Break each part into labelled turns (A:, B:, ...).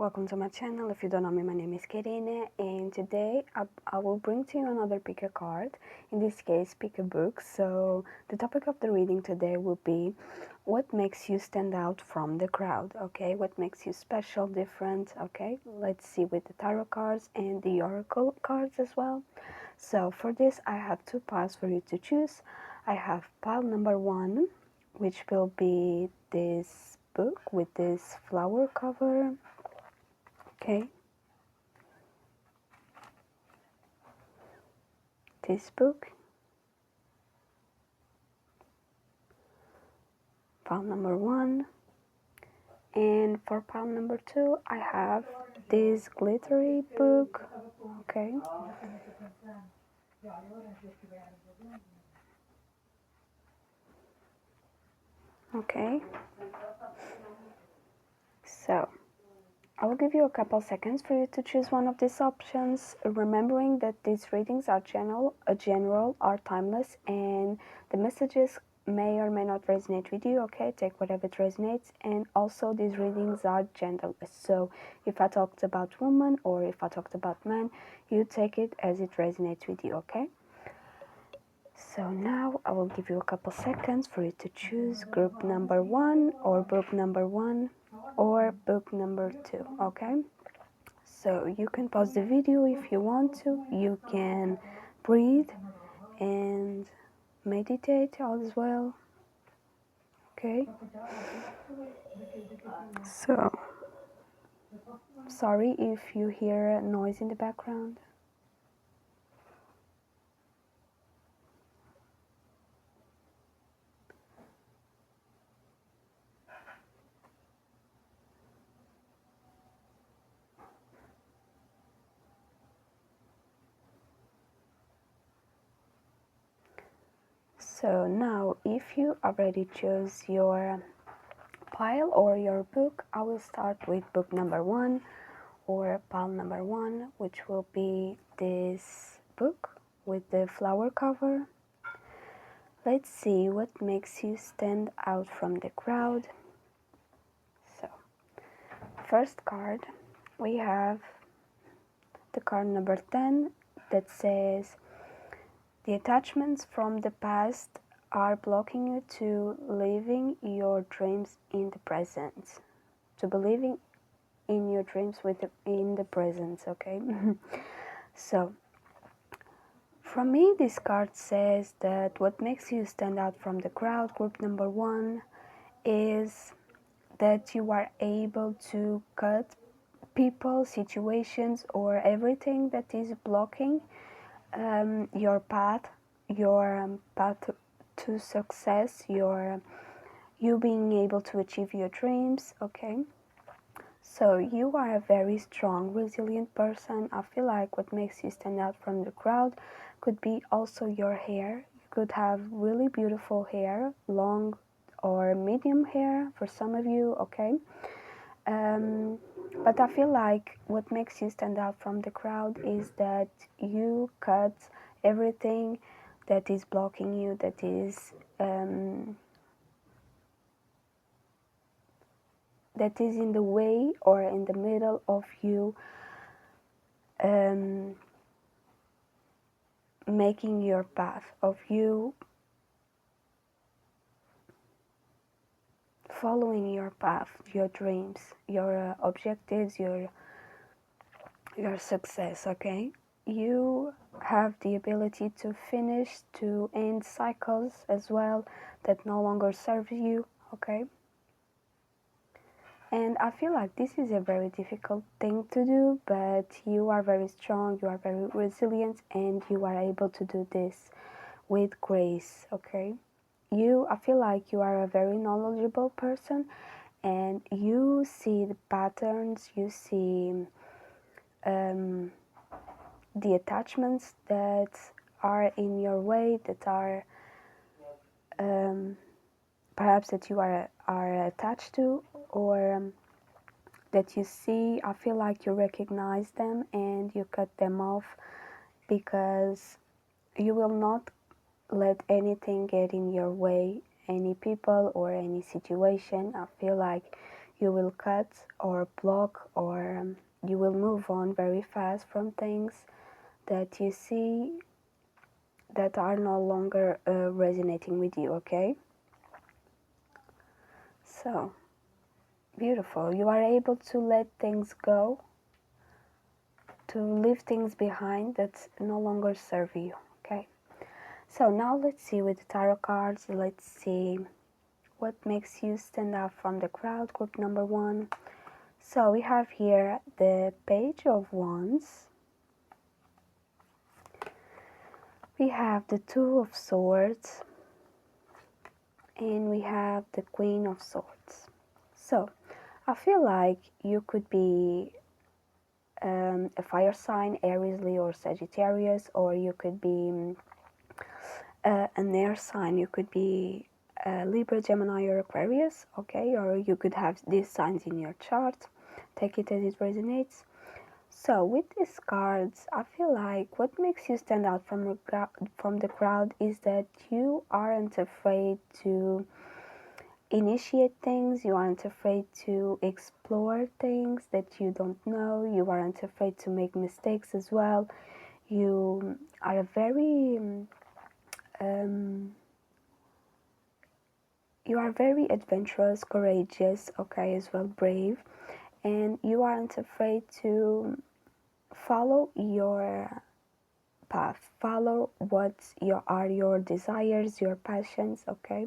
A: welcome to my channel. If you don't know me, my name is Karina, and today I will bring to you another pick a card, in this case pick a book. So the topic of the reading today will be what makes you stand out from the crowd, okay? What makes you special, different, okay? Let's see with the tarot cards and the oracle cards as well. So for this I have two piles for you to choose. I have pile number 1, which will be this book with this flower cover. Okay, this book, pile number 1, and for pile number 2 I have this glittery book. Okay, okay, so I will give you a couple seconds for you to choose one of these options, remembering that these readings are general, are timeless, and the messages may or may not resonate with you, okay? Take whatever it resonates, and also these readings are genderless. So if I talked about woman or if I talked about man, you take it as it resonates with you, okay? So now I will give you a couple seconds for you to choose group number 1 or book number 1 or book number 2, okay? So you can pause the video if you want to, you can breathe and meditate as well, okay? So, sorry if you hear noise in the background. So now, if you already chose your pile or your book, I will start with book number 1 or pile number 1, which will be this book with the flower cover. Let's see what makes you stand out from the crowd. So, first card, we have the card number 10 that says, the attachments from the past are blocking you to living your dreams in the present. To believing in your dreams in the present, okay? So, from me, this card says that what makes you stand out from the crowd, group number 1, is that you are able to cut people, situations, or everything that is blocking your path to success, you being able to achieve your dreams, okay? So you are a very strong, resilient person. I feel like what makes you stand out from the crowd could be also your hair. You could have really beautiful hair, long or medium hair for some of you, okay? But I feel like what makes you stand out from the crowd is that you cut everything that is blocking you, that is in the way or in the middle of you making your path, of you following your path, your dreams, your objectives, your success, okay? You have the ability to finish, to end cycles as well that no longer serve you, okay? And I feel like this is a very difficult thing to do, but you are very strong, you are very resilient, and you are able to do this with grace, okay? I feel like you are a very knowledgeable person, and you see the patterns, you see the attachments that are in your way, that are perhaps that you are attached to, or that you see. I feel like you recognize them and you cut them off, because you will not let anything get in your way, any people or any situation. I feel like you will cut or block, or you will move on very fast from things that you see that are no longer resonating with you, okay? So, beautiful. You are able to let things go, to leave things behind that no longer serve you, okay? So now let's see with the tarot cards, let's see what makes you stand out from the crowd, group number 1. So we have here the Page of Wands. We have the Two of Swords. And we have the Queen of Swords. So I feel like you could be a fire sign, Aries, Leo, or Sagittarius, or you could be an air sign. You could be Libra, Gemini, or Aquarius, okay? Or you could have these signs in your chart. Take it as it resonates. So with these cards, I feel like what makes you stand out from the crowd is that you aren't afraid to initiate things, you aren't afraid to explore things that you don't know, you aren't afraid to make mistakes as well. You are a very you are very adventurous, courageous, okay, as well, brave, and you aren't afraid to follow your path, follow what are your desires, your passions, okay?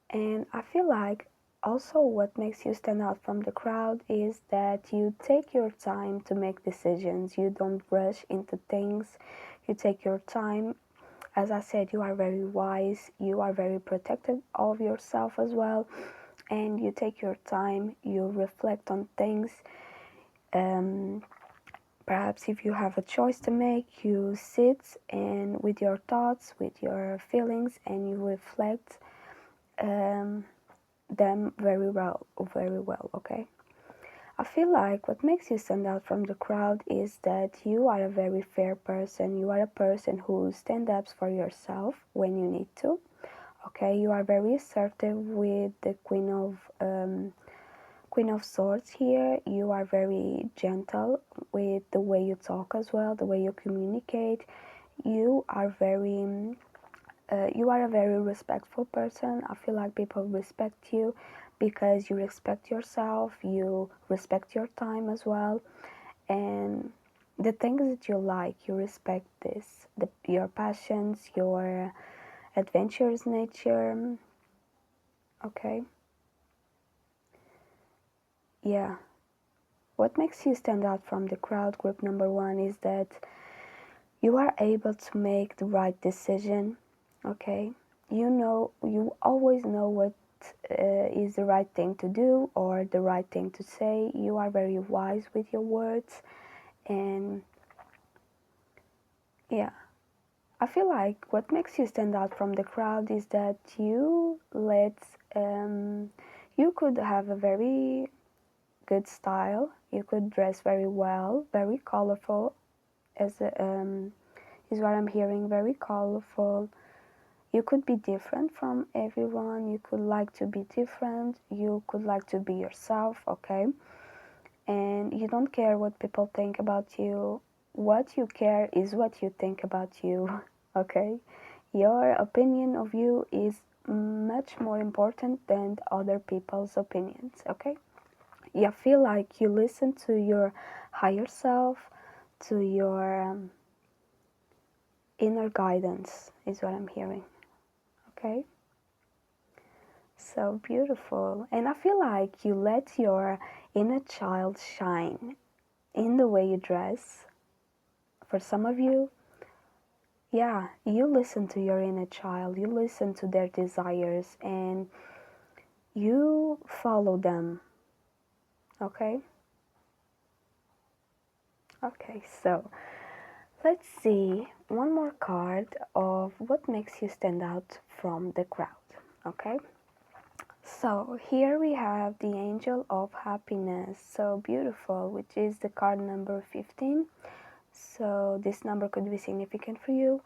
A: And I feel like also what makes you stand out from the crowd is that you take your time to make decisions. You don't rush into things. You take your time. As I said, you are very wise. You are very protective of yourself as well. And you take your time. You reflect on things. Perhaps if you have a choice to make, you sit and with your thoughts, with your feelings, and you reflect them very well, okay? I feel like what makes you stand out from the crowd is that you are a very fair person. You are a person who stands up for yourself when you need to, okay? You are very assertive with the Queen of Swords here. You are very gentle with the way you talk as well, the way you communicate. You are a very respectful person. I feel like people respect you because you respect yourself, you respect your time as well, and the things that you like, you respect this, your passions, your adventurous nature, okay? Yeah. What makes you stand out from the crowd, group number 1, is that you are able to make the right decision, okay? You always know what is the right thing to do or the right thing to say. You are very wise with your words, and yeah, I feel like what makes you stand out from the crowd is that you could have a very good style. You could dress very well, very colorful, is what I'm hearing, very colorful. You could be different from everyone. You could like to be different. You could like to be yourself, okay? And you don't care what people think about you. What you care is what you think about you, okay? Your opinion of you is much more important than other people's opinions, okay? You feel like you listen to your higher self, to your inner guidance, is what I'm hearing, okay? So beautiful. And I feel like you let your inner child shine in the way you dress. For some of you, yeah, you listen to your inner child, you listen to their desires, and you follow them, okay? Okay, so let's see one more card of what makes you stand out from the crowd, okay? So here we have the Angel of Happiness, so beautiful, which is the card number 15. So this number could be significant for you,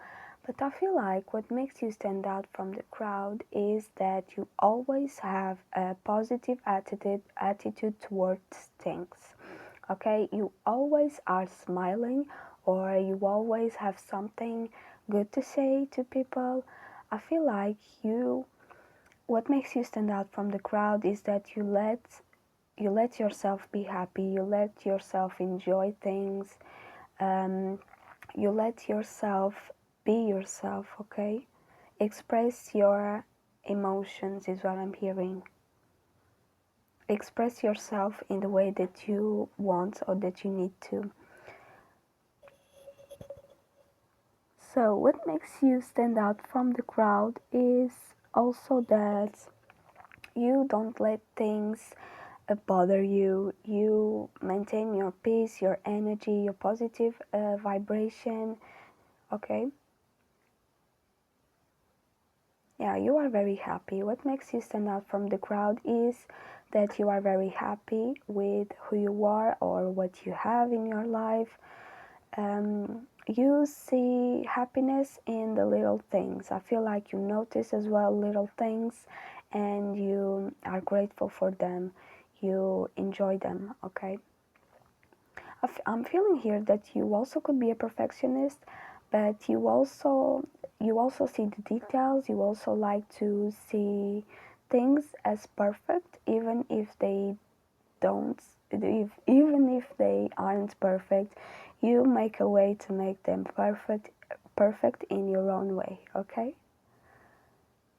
A: But I feel like what makes you stand out from the crowd is that you always have a positive attitude towards things. Okay, you always are smiling, or you always have something good to say to people. I feel like what makes you stand out from the crowd is that you let yourself be happy, you let yourself enjoy things, um, you let yourself be yourself, okay? Express your emotions is what I'm hearing. Express yourself in the way that you want or that you need to. So, what makes you stand out from the crowd is also that you don't let things bother you. You maintain your peace, your energy, your positive vibration, okay? Yeah, you are very happy. What makes you stand out from the crowd is that you are very happy with who you are or what you have in your life. You see happiness in the little things. I feel like you notice as well little things and you are grateful for them. You enjoy them, okay? I'm feeling here that you also could be a perfectionist, but you also see the details. You also like to see things as perfect, even if they don't, even if they aren't perfect. You make a way to make them perfect in your own way. Okay.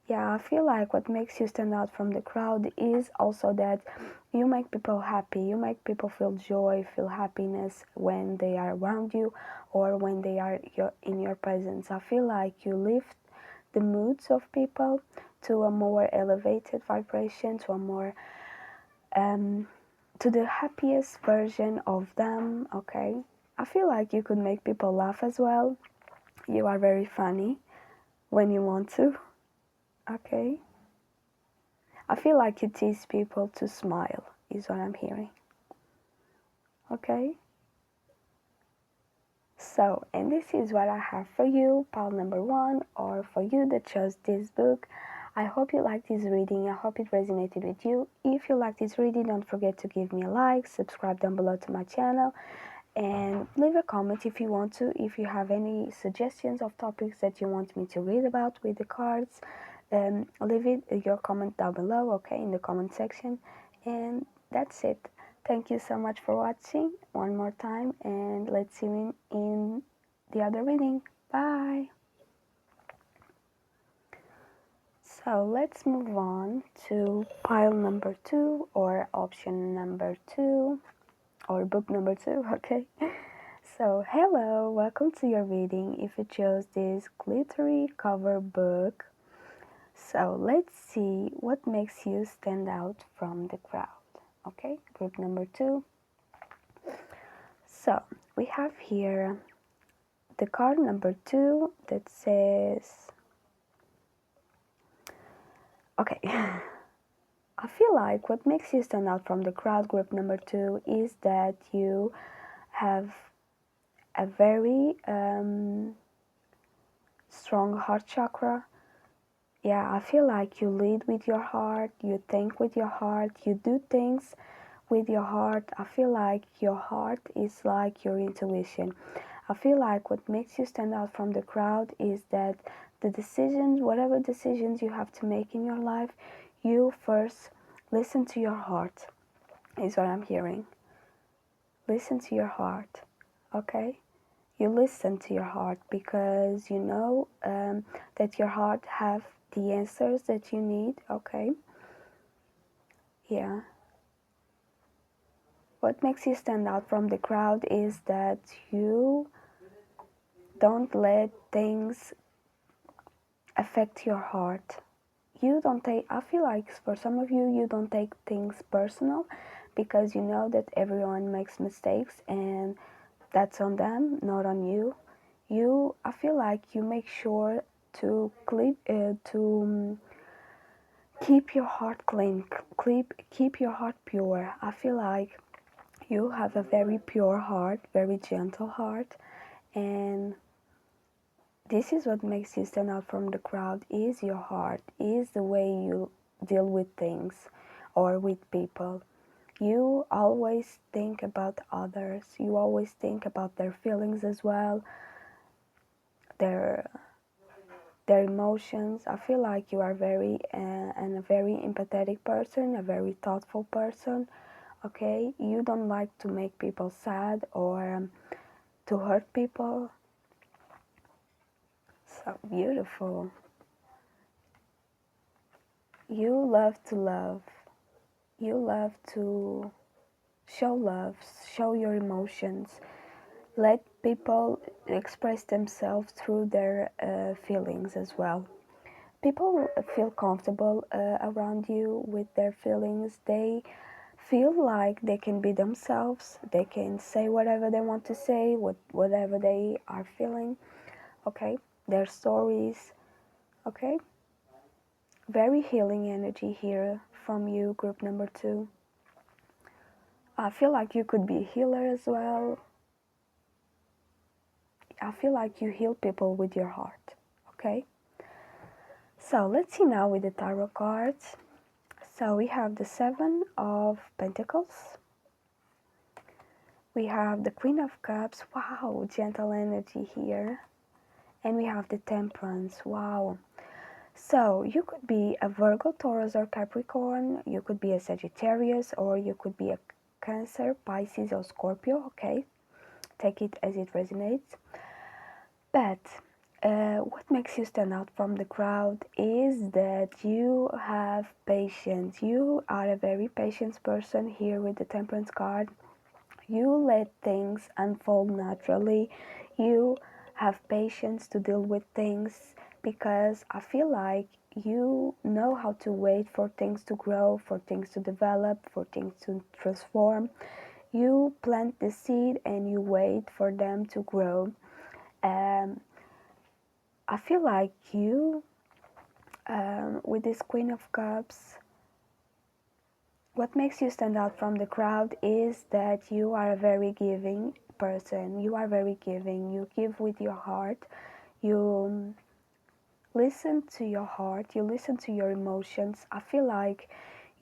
A: Yeah, I feel like what makes you stand out from the crowd is also that you make people happy. You make people feel joy, feel happiness when they are around you or when they are in your presence. I feel like you lift the moods of people to a more elevated vibration, to a more to the happiest version of them, okay? I feel like you could make people laugh as well. You are very funny when you want to, okay? I feel like you tease people to smile, is what I'm hearing. Okay? So, and this is what I have for you, pile number 1, or for you that chose this book. I hope you liked this reading. I hope it resonated with you. If you liked this reading, don't forget to give me a like, subscribe down below to my channel, and leave a comment if you want to. If you have any suggestions of topics that you want me to read about with the cards, leave your comment down below, okay, in the comment section. And that's it. Thank you so much for watching one more time, and let's see you in the other reading. Bye. So let's move on to pile number 2, or option number 2, or book number 2, okay? So, hello, welcome to your reading if you chose this glittery cover book. So, let's see what makes you stand out from the crowd. Okay, group number 2. So, we have here the card number 2 that says, okay, I feel like what makes you stand out from the crowd, group number 2, is that you have a very strong heart chakra. Yeah, I feel like you lead with your heart, you think with your heart, you do things with your heart. I feel like your heart is like your intuition. I feel like what makes you stand out from the crowd is that the decisions, whatever decisions you have to make in your life, you first listen to your heart, is what I'm hearing. Listen to your heart, okay? You listen to your heart because you know that your heart have the answers that you need, okay? Yeah. What makes you stand out from the crowd is that you don't let things affect your heart. You don't take, I feel like for some of you, you don't take things personal because you know that everyone makes mistakes and that's on them, not on you. I feel like you make sure to keep your heart clean, keep your heart pure. I feel like you have a very pure heart, very gentle heart, and this is what makes you stand out from the crowd, is your heart, is the way you deal with things or with people. You always think about others. You always think about their feelings as well, their emotions. I feel like you are a very empathetic person, a very thoughtful person. Okay, you don't like to make people sad or to hurt people. So beautiful. You love to love. You love to love, show your emotions. Let people express themselves through their feelings as well. People feel comfortable around you with their feelings. They feel like they can be themselves. They can say whatever they want to say, whatever they are feeling. Okay, their stories. Okay, very healing energy here from you, group number 2. I feel like you could be a healer as well. I feel like you heal people with your heart. Okay, so let's see now with the tarot cards. So we have the 7 of Pentacles. We have the Queen of Cups. Wow, gentle energy here. And we have the Temperance. Wow. So you could be a Virgo, Taurus, or Capricorn. You could be a Sagittarius, or you could be a Cancer, Pisces, or Scorpio. Okay, take it as it resonates. But what makes you stand out from the crowd is that you have patience. You are a very patient person here with the Temperance card. You let things unfold naturally. You have patience to deal with things because I feel like you know how to wait for things to grow, for things to develop, for things to transform. You plant the seed and you wait for them to grow. I feel like you, with this Queen of Cups, what makes you stand out from the crowd is that you are a very giving person. You are very giving. You give with your heart. You listen to your heart. You listen to your emotions. I feel like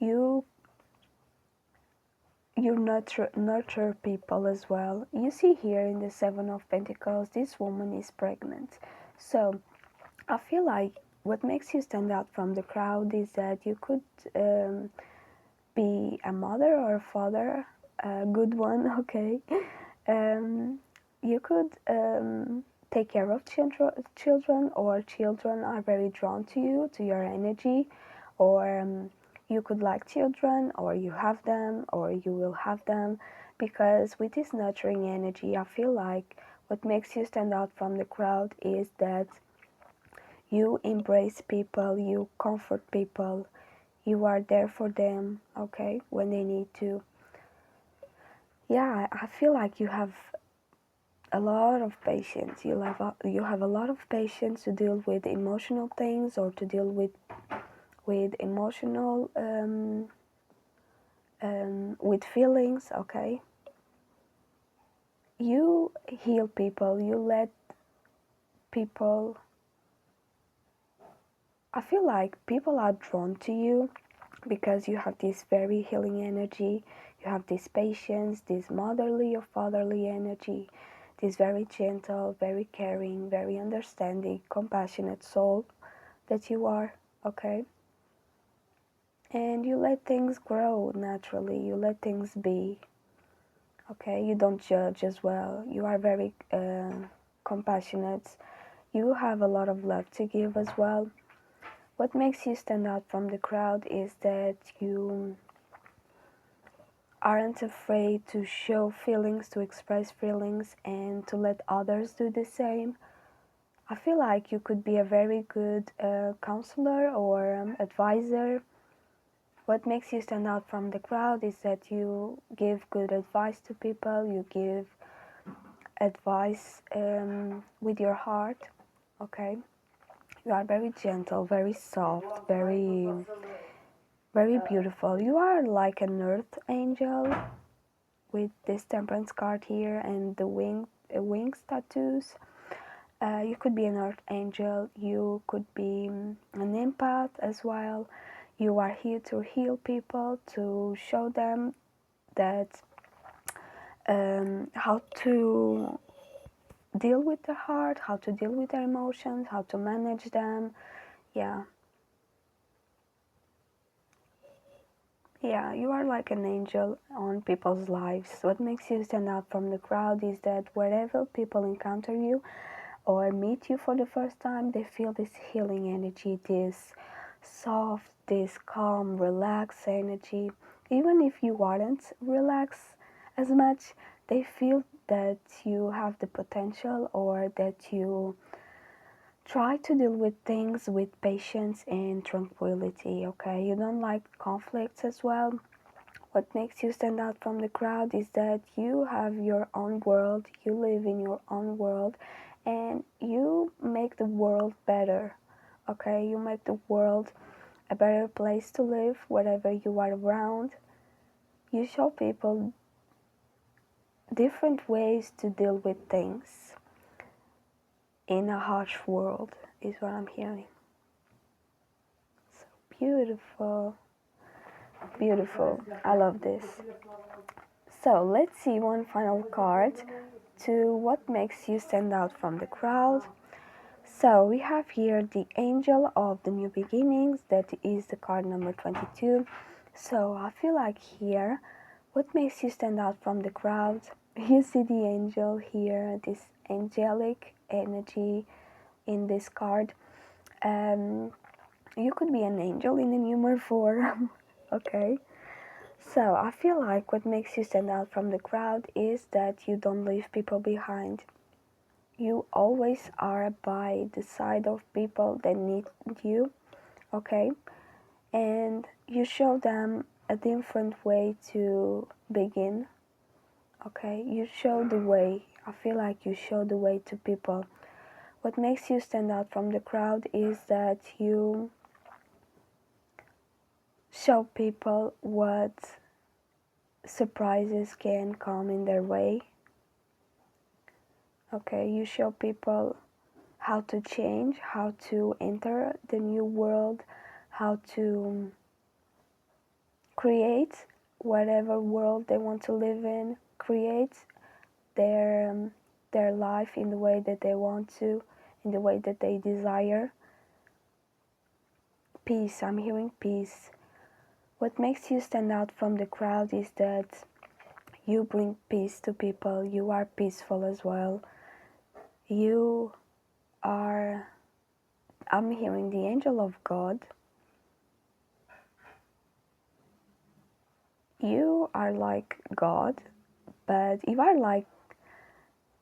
A: you nurture people as well. You see here in the 7 of Pentacles, this woman is pregnant. So I feel like what makes you stand out from the crowd is that you could be a mother or a father, a good one, okay. You could take care of children, or children are very drawn to you, to your energy, or you could like children, or you have them, or you will have them, because with this nurturing energy, I feel like what makes you stand out from the crowd is that you embrace people, you comfort people, you are there for them, okay, when they need to. Yeah, I feel like you have a lot of patience. You have a lot of patience to deal with emotional things, or to deal with emotional with feelings, okay. You heal people. You let people. I feel like people are drawn to you because you have this very healing energy. You have this patience, this motherly or fatherly energy, this very gentle, very caring, very understanding, compassionate soul that you are, okay? And you let things grow naturally. You let things be, okay? You don't judge as well. You are very compassionate. You have a lot of love to give as well. What makes you stand out from the crowd is that you aren't afraid to show feelings, to express feelings, and to let others do the same. I feel like you could be a very good counselor or advisor. What makes you stand out from the crowd is that you give good advice to people, you give advice with your heart, okay? You are very gentle, very soft, very beautiful. You are like an earth angel with this Temperance card here and the wings tattoos. You could be an archangel, you could be an empath as well. You are here to heal people, to show them that how to deal with their heart, how to deal with their emotions, how to manage them. Yeah. Yeah, you are like an angel on people's lives. What makes you stand out from the crowd is that wherever people encounter you or meet you for the first time, they feel this healing energy, this soft, this calm, relaxed energy. Even if you aren't relaxed as much, they feel that you have the potential or that you try to deal with things with patience and tranquility, okay? You don't like conflicts as well. What makes you stand out from the crowd is that you have your own world, you live in your own world, and you make the world better, okay? You make the world a better place to live wherever you are around. You show people different ways to deal with things in a harsh world, is what I'm hearing. So beautiful. Beautiful. I love this. So let's see one final card to what makes you stand out from the crowd. So we have here the Angel of the New Beginnings. That is the card number 22. So I feel like here, what makes you stand out from the crowd? You see the angel here, this angelic energy in this card. You could be an angel in a human form, okay? So I feel like what makes you stand out from the crowd is that you don't leave people behind. You always are by the side of people that need you, okay? And you show them a different way to begin, okay? You show the way. I feel like you show the way to people. What makes you stand out from the crowd is that you show people what surprises can come in their way. Okay, you show people how to change, how to enter the new world, how to create whatever world they want to live in, create their life in the way that they want to, in the way that they desire. Peace, I'm hearing peace. What makes you stand out from the crowd is that you bring peace to people. You are peaceful as well. You are, I'm hearing the angel of God. You are like God, but you are like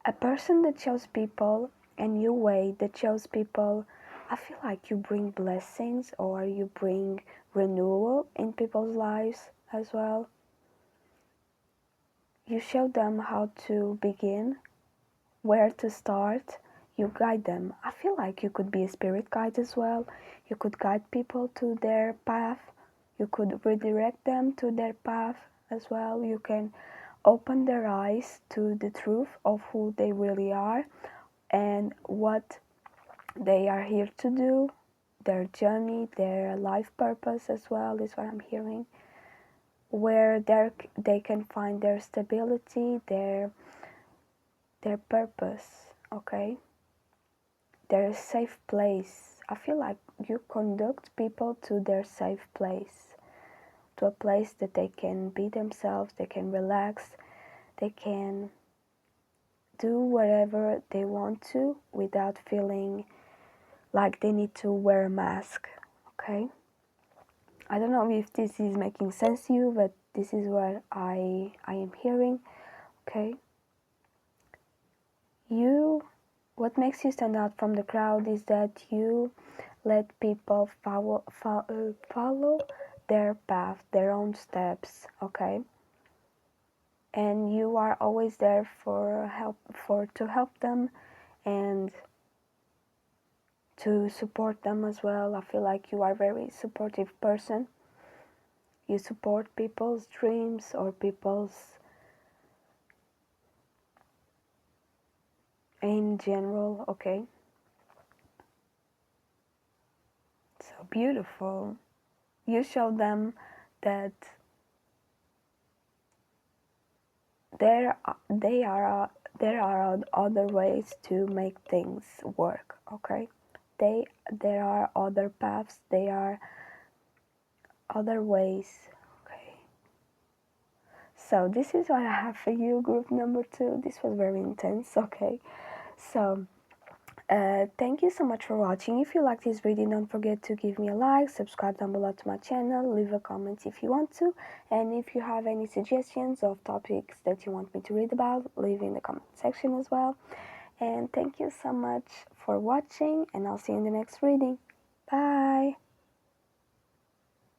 A: a person that shows people a new way, that shows people. I feel like you bring blessings or you bring renewal in people's lives as well. You show them how to begin, where to start. You guide them. I feel like you could be a spirit guide as well. You could guide people to their path. You could redirect them to their path as well. You can open their eyes to the truth of who they really are and what they are here to do, their journey, their life purpose as well is what I'm hearing. Where they can find their stability, their purpose, okay? Their safe place. I feel like you conduct people to their safe place, to a place that they can be themselves, they can relax, they can do whatever they want to without feeling like they need to wear a mask, okay? I don't know if this is making sense to you, but this is what I am hearing, okay? What makes you stand out from the crowd is that you let people follow their path, their own steps, okay? And you are always there to help them and to support them as well. I feel like you are a very supportive person. You support people's dreams or people's in general. Okay, so beautiful. You show them that there are other ways to make things work. Okay, there are other paths, there are other ways. Okay, so this is what I have for you, group number 2. This was very intense. Okay, so thank you so much for watching. If you like this video, don't forget to give me a like, subscribe down below to my channel, leave a comment if you want to, and if you have any suggestions of topics that you want me to read about, leave in the comment section as well. And thank you so much for watching, and I'll see you in the next reading. Bye!